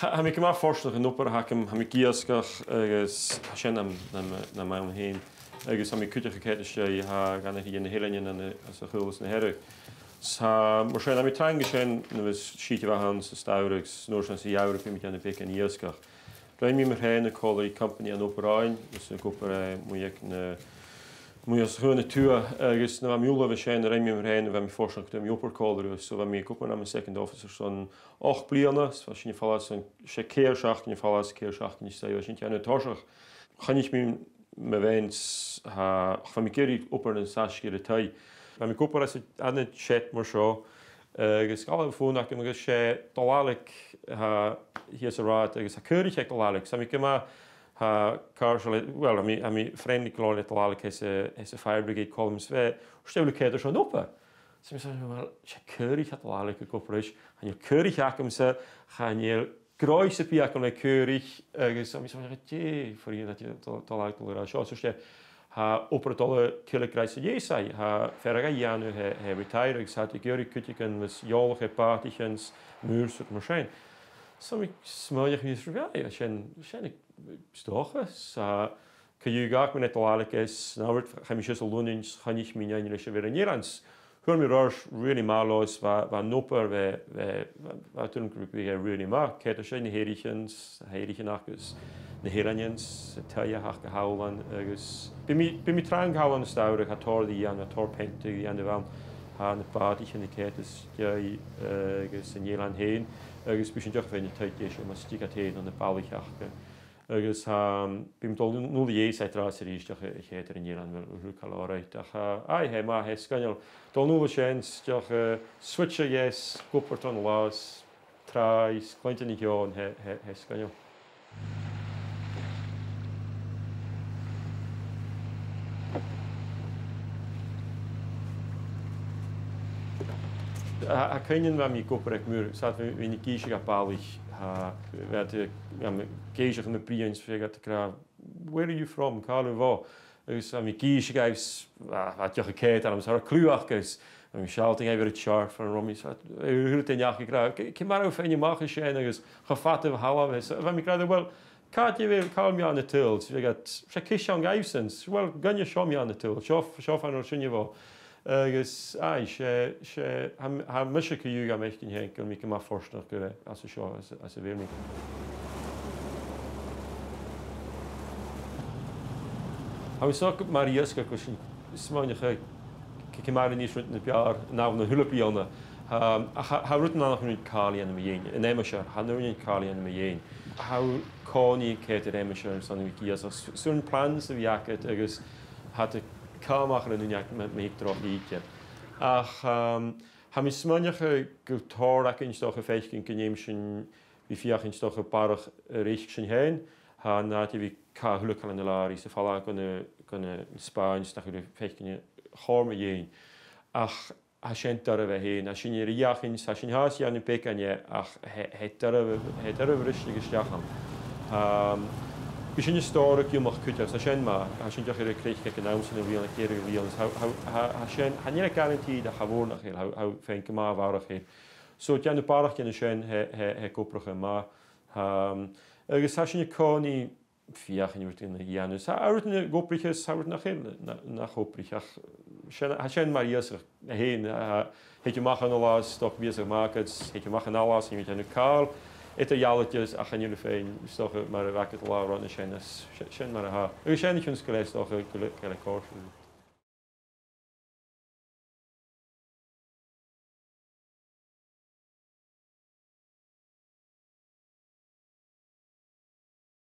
Ha mi gyma fforstach yn upper hacym, ha mi giasgach agos hasien na mawn hyn. Agos ha mi cwtach y cedysio ha gan hi yn y hilenyn yn y chwls na herig. Sa mor sien ha mi traen gysien na fys siiti fahan sa stawrigs nôr sy'n si Ewrop i mi gan y bec yn iasgach. Rhaid mi myrhen y colori company yn upper ein, ys y gwpr mwyag na Mwyas gewoon naartoe, dus na mi ulva zijn er een meer we mi forschung met mi opperkolder, so we mi kopen na mijn second officer zo'n 8 bliana, was in geval als een keerschacht, in geval als keerschacht niet zei, was niet aan het torzig. Kan ik me wens van mi keer opper een sasje de tijd. We mi kopen als aan het chat maar zo. Dus alle voor dat ik me ge tolalek hier zo raad, dus keurig ik tolalek, so mi kema well, I mean, friendly glory talalik has a fire brigade columns where still look at schon open. So I said, well, she keurig hat talalik a corporation, and you keurig hakem se, gaan je groise piak on keurig, so I said, gee, for you that you talalik talalik. So she ha oppertolle kilekreise jesai, ha ferga janu he retire, hat die keurig kutiken was jolige partigens, muurs het machine. So ik smijg me eens ja, zijn stochen. Kan je graag met het lalig is, nou wordt gaan we zo lunch, gaan ik me niet eens weer Nederlands. Hoor me raars really malos, waar nopper, waar toen we really maar. Kijk, er zijn heilige nachtjes, de Heranjens, het tijja hakke houden, ergens. Bij mij trang houden stouder, het hoor die aan, het hoor pente die aan de wand. Aan het paardje en de ketes, jij ergens in Nederland heen. Ergens misschien toch van je tijd is, maar stiek heen aan de palig hakken. Ergens bim tol nul die zei trouwens er is toch ik heet er in Nederland wel hoe calorij. Toch hij maar hij skanjel tol nul chance toch switcher yes, Cooperton loss, tries, Clinton niet joh hij skanjel. Ha kunnen we met koperek muur, zat we in die kiesje gapalig, werd keesje van de priens vergat te krijgen. Where are you from? Carlo wo? Dus aan die kiesje geeft, wat je gekeken aan, zo'n kluachjes, een shouting even het chart van Romy zat, hoe het in jaar gekregen. Ik maar over je mag eens en dus gevatte halen we. Van mij krijgen wel, kaart je weer kalm je aan de tools. Je gaat, ze kies je aan geifsens. Wel, gun je show me aan de tools. Show van ons je wel. Dus ha misje kun je gaan met je heen, kan ik me maar voorstellen als je show als je wil niet. Hij is ook Maria's gekust. Smaak je kijk maar niet rond het jaar, nou een hulpjane. Hij roept nog een Kali aan de mijne. Een emischer, hij nog een Kali aan de mijne. Hij kon niet kijken de emischer, zo'n week als zo'n plan ze jacket, dus had ik Kamach en nu met mij erop liedje. Ach, ham is manige gitaar in stoche feitje in nemschen wie vier in stoche paar richtchen heen. Han had je wie ka hulkalendelaris de falla kunnen Spaans dat je feitje horme heen. Ach, hasent daar we heen. Als je riachins, als je haas je aan de pekanje, ach, het daar we rustig gestachen. Misschien is het ook je mag kutjes, als je maar als je toch een kreeg kijken naar ons in de wereld keer weer als je niet garantie dat gewoon nog heel hoe vind ik maar waar ik zo het aan de paar keer zijn hij koperig maar ergens als je kan niet vier in wordt in de Janus uit een gopriches houdt nog heel naar goprig als je maar hier heen het je mag een alles toch weer zeg maken het je mag een alles je moet een kaal het jalletjes, ach en jullie fijn, is toch maar een wakker te laten en zijn maar ha. U zijn niet ons gelezen toch een kort.